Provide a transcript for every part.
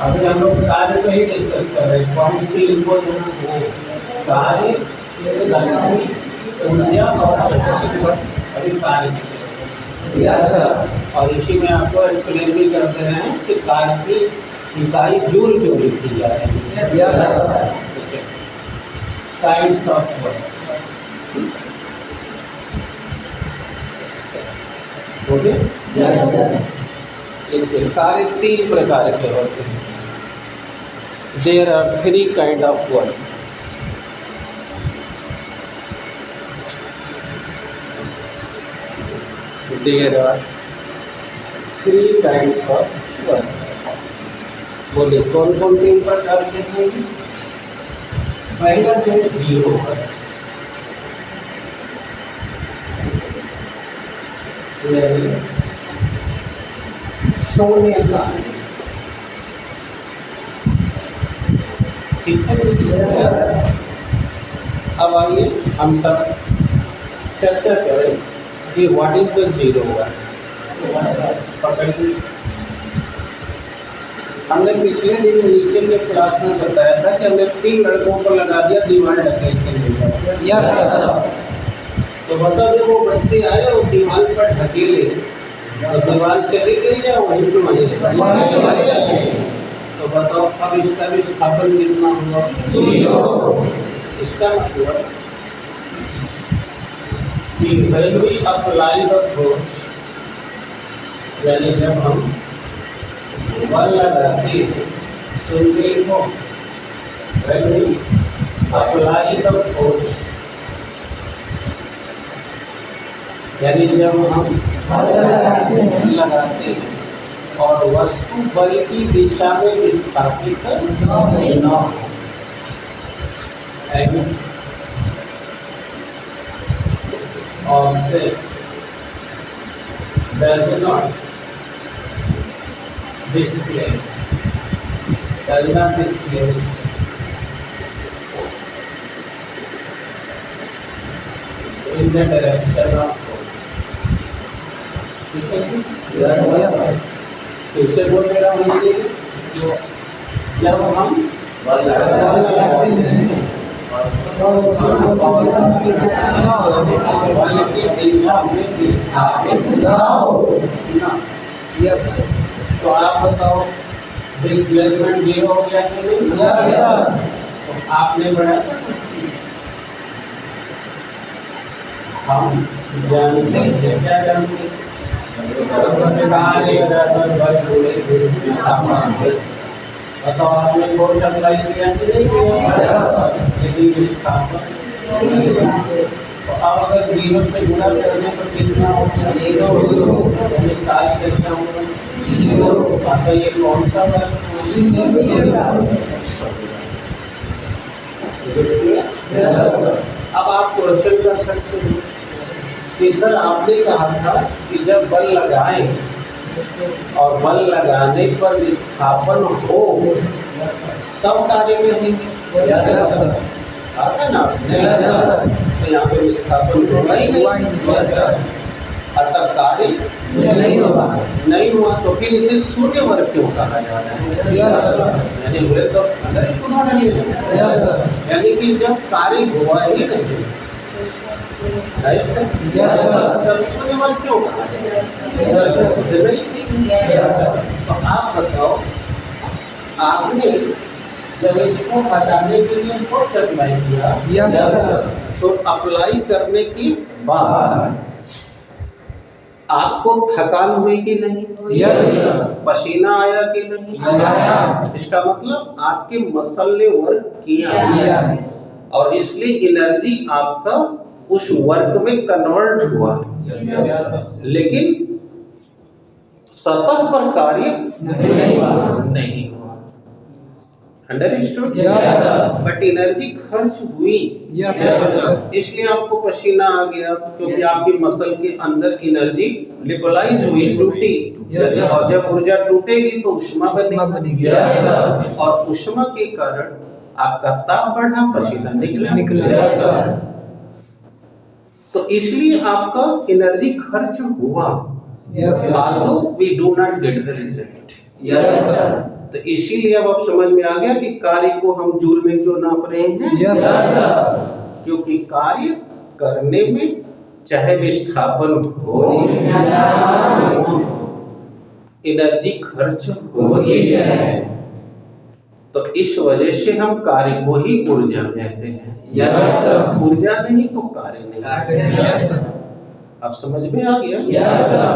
अभी हम लोग कार्य को ही डिस्कस कर रहे हैं। क्वांटिटी इनको जो है कार्य, शक्ति, ऊर्जा और शक्ति। अभी कार्य की यस सर। और इसी में आपको एक्सप्लेन भी कर दे रहे हैं कि कार्य की इकाई जूल क्यों लिखी जा रही है। Yes sir. Kinds of work. Okay, yes sir. देखिए कार्य 3 प्रकार के होते हैं। There are 3 kind of work. There are 3 kinds of work. बोलिए कौन कौन 3 प्रकार के हैं। पहला है जीरो वर्क। सोने का, ठीक है। अब आइए हम सब चर्चा करें कि what is the zero work. पकड़िए, हमने पिछले दिन नीचे के क्लास में बताया था कि हमने 3 लड़कों को लगा दिया दीवार ढकेल के ले जाओ। Yes sir. तो बताओ जब वो बच्चे आए और दीवार पर ढकेले तो दीवार चली गई या वहीं पे वहीं रही? तो बताओ अब इसका विस्थापन कितना हुआ? 0। इसका मतलब कि when we apply the force, यानी जब हम बल लगाते हैं, सुनते हो, when we apply the force, यानी जब हम लगाते हैं और वस्तु बल की दिशा में विस्थापित न हो, object does not displace in the direction of force। ठीक है? Yes sir. फिर से बोल दे रहा हूँ कि जब हम बल लगाते हैं बल की दिशा में विस्थापित न हो, यस सर। तो आप बताओ डिस्प्लेसमेंट 0 हो गया कि नहीं? Yes sir. तो आपने बढ़ा, हम जानते हैं, क्या जानते हैं? बताओ आपने फोर्स अप्लाई किया कि नहीं किया? यदि विस्थापन, तो अब अगर 0 से गुणा करने पर कितना होगा? 0। यानी कार्य कैसा होगा? 0। तो ये कौन सा वर्क? अब आप क्वेश्चन कर सकते हैं कि सर आपने कहा था कि जब बल लगाएं और बल लगाने पर विस्थापन हो तब कार्य में होंगे। आता है ना? तो यहाँ पे विस्थापन होगा ही नहीं, अतः कार्य नहीं हुआ। तो फिर इसे शून्य वर्ग क्यों कहा जा रहा है? यानी हुए तो अंदर ही शून्य नहीं है, यानी कि जब कार्य हुआ ही नहीं, जब शून्य वर्ग क्यों कहा जाए? तो आप बताओ, आपने जब इसको हटाने के लिए फोर्स अप्लाई किया, तो अप्लाई करने की बाद आपको थकान हुई कि नहीं? पसीना आया कि नहीं? इसका मतलब आपके मसल ने वर्क किया और इसलिए एनर्जी आपका उस वर्क में कन्वर्ट हुआ। लेकिन सतह पर कार्य नहीं हुआ। अंडरस्टूड? बट एनर्जी खर्च हुई, इसलिए आपको पसीना आ गया, क्योंकि आपकी मसल के अंदर एनर्जी लिबलाइज हुई, टूटी। और जब ऊर्जा टूटेगी तो उष्मा बनेगी, और उष्मा के कारण आपका ताप बढ़ा, पसीना निकला। तो इसलिए आपका एनर्जी खर्च हुआ। Although we do not get the result, तो इसीलिए अब आप समझ में आ गया कि कार्य को हम जूल में क्यों नाप रहे हैं। Yes sir. क्योंकि कार्य करने में चाहे विस्थापन हो, एनर्जी खर्च होती है, तो इस वजह से हम कार्य को ही ऊर्जा कहते हैं। Yes sir. ऊर्जा नहीं तो कार्य नहीं। Yes sir. अब समझ में आ गया। Yes sir.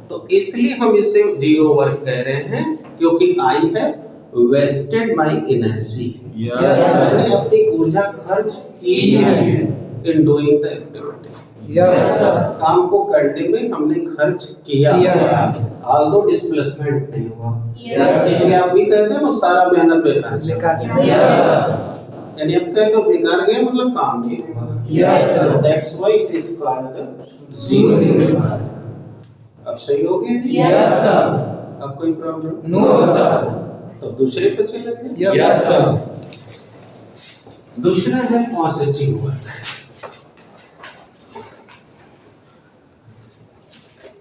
तो इसलिए हम इसे जीरो वर्क कह रहे हैं, क्योंकि I have wasted my energy. Yes sir. मैंने अपनी ऊर्जा खर्च की है in doing the activity. Yes sir. काम को करने में हमने खर्च किया, ऑल्दो डिस्प्लेसमेंट नहीं हुआ। Yes. इसलिए आप भी कहते हैं ना सारा मेहनत बेकार चला। बेकार चला। Yes sir. यानी आप कहते हो बेकार गया मतलब काम नहीं हुआ। Yes sir. That's why it is called zero। अब सही हो गया? Yes sir. अब कोई प्रॉब्लम? No sir. तो दूसरे पे चलेंगे। Yes sir. दूसरा है पॉजिटिव वर्क,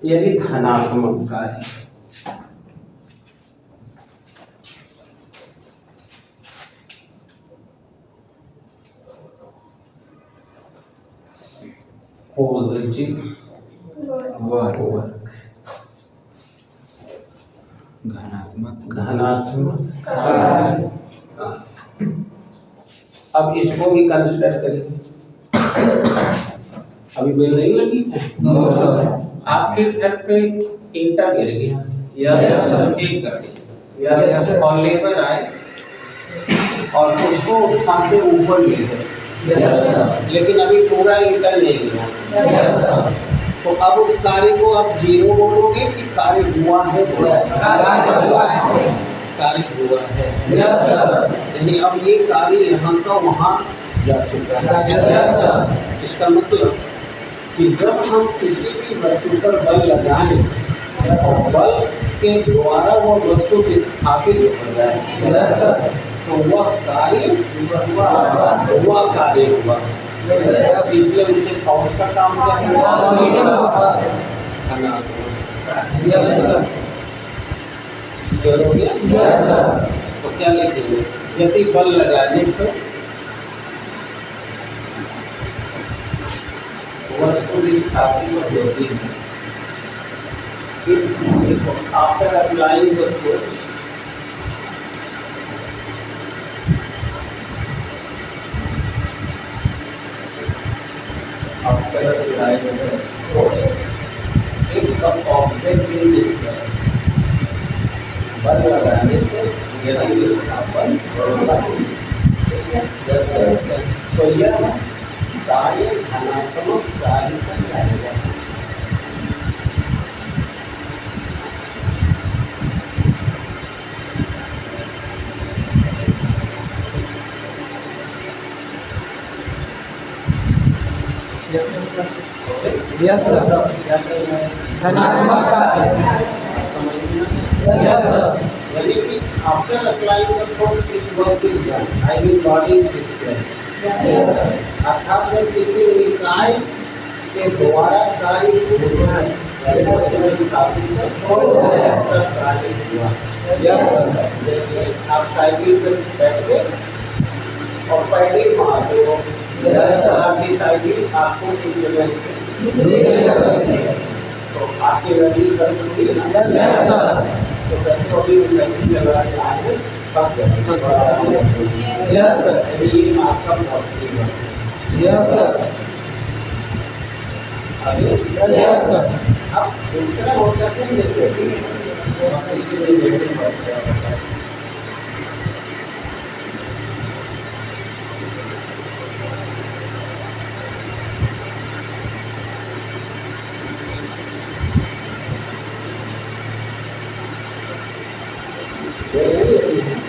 यानी धनात्मक कार्य। पॉजिटिव वर्क, धनात्मक कार्य। अब इसको भी कंसिडर करेंगे। अभी बेल नहीं लगी है? No sir. आपके घर पे ईंटा गिर गया। Yes sir. एक गाड़ी, Yes sir. और लेबर आए और उसको उठा के ऊपर ले गए। Yes sir. लेकिन अभी पूरा ईंटा नहीं गया। Yes sir. तो अब उस कार्य को आप जीरो बोलोगे कि कार्य हुआ है? कार्य हुआ है। कार्य हुआ है। Yes sir. यानी अब ये कार्य यहाँ का वहाँ जा चुका है। Yes sir. इसका मतलब कि जब हम किसी भी वस्तु पर बल लगाएं और बल के द्वारा वो वस्तु स्थापित हो जाए, Yes sir. तो वह कार्य हुआ कार्य हुआ। इसलिए उसे कौन सा काम करना? Yes sir. हो गया? Yes sir. तो क्या लिखेंगे? यदि बल लगाने पर वस्तु स्थापित होती है, after applying the force, if the object is displaced, बल लगाने पर यदि विस्थापन होता है, तो यह कार्य धनात्मक कार्य कहलाएगा। Yes sir. Yes sir. क्या करना है? धनात्मक कार्य। Yes sir. यानी कि after applying the force this work is done, I mean body is displaced। अर्थात जब किसी निकाय के द्वारा कार्य होता है, तब कार्य हुआ। Yes sir. जैसे आप साइकिल पर बैठ गए और पैडल मारते हो, आपकी साइकिल आपको एक जगह से तो आपकी रनिंग कर छुड़ी ना। Yes sir. तो कहते हो अभी साइकिल चला के आगे थक गए। Yes sir. ये आपका पॉजिटिव है। Yes sir. Yes sir. अब दूसरा होता है नेगेटिव, नेगेटिव होता है।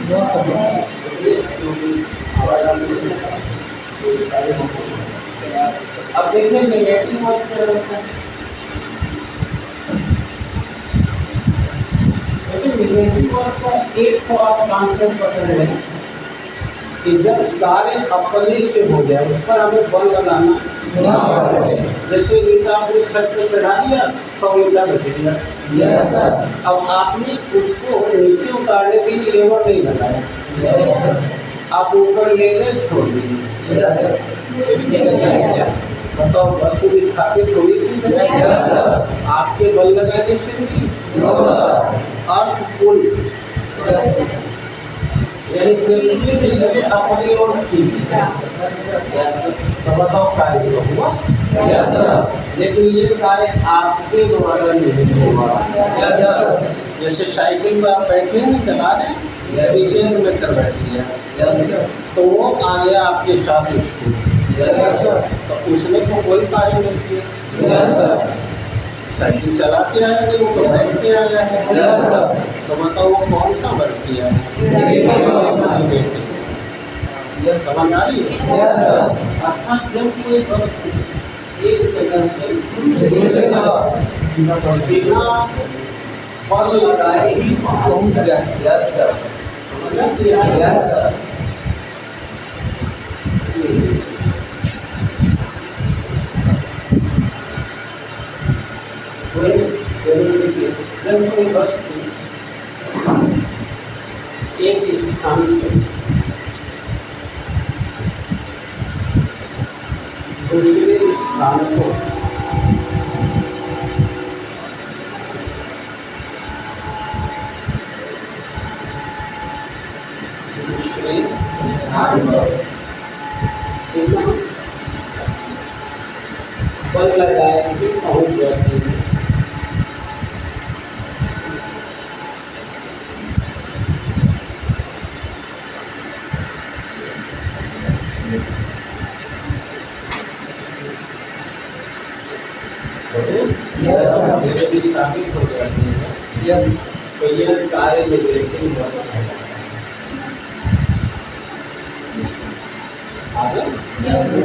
No sir. अब देखिए नेगेटिव वर्क क्या होता है। लेकिन नेगेटिव वर्क का एक तो आप कॉन्सेप्ट पकड़ लें कि जब कार्य अपने से हो जाए उस पर हमें बल लगाना। जैसे ईंटा अपने छत पे चढ़ा दिया, 100 मीटर बचेगा। Yes, sir. अब आपने उसको नीचे उतारने के लिए लेवर नहीं लगाया, Yes, sir. आप ऊपर ले गए छोड़ दिए। Yes. बताओ वस्तु विस्थापित हुई कि नहीं? Yes, sir. आपके बल लगाने से हुई। No, sir. अर्थ पुलिस यानी पृथ्वी ने इसे अपनी ओर खींची, तो बताओ कार्य तो हुआ। Yes, sir. लेकिन ये कार्य आपके द्वारा नहीं हुआ। Yes, sir. जैसे साइकिल में आप बैठे हैं चला रहे हैं, पीछे में कर बैठ गया Yes, sir. तो वो आ गया आपके साथ स्कूल, Yes, sir. तो उसने तो कोई कार्य नहीं किया। Yes, sir. साइकिल चला के आया नहीं, वो तो बैठ के आया है। Yes, sir. तो बताओ वो कौन सा वर्ग किया है? Yes, sir. समझ आ रही है? Yes, sir. अर्थात जब कोई वस्तु एक जगह से दूसरे का बिना बल लगाए ही पहुंच जाए। Yes, sir. समझ आ रही है? Yes, sir. जब कोई वस्तु एक स्थान से दूसरे स्थान को दूसरे स्थान पर बिना बल लगाए ही पहुंच जाती है। जब स्थापित हो जाती है Yes. तो यह कार्य लिबरेटिंग होता है। आगे Yes, sir.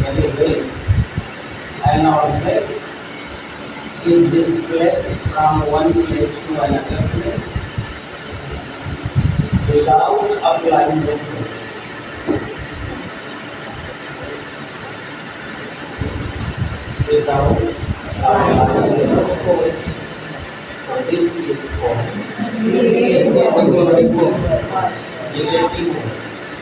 यानी when an object is displaced from one place to another place without applying the force, without applying the force, so this is called Negative. negative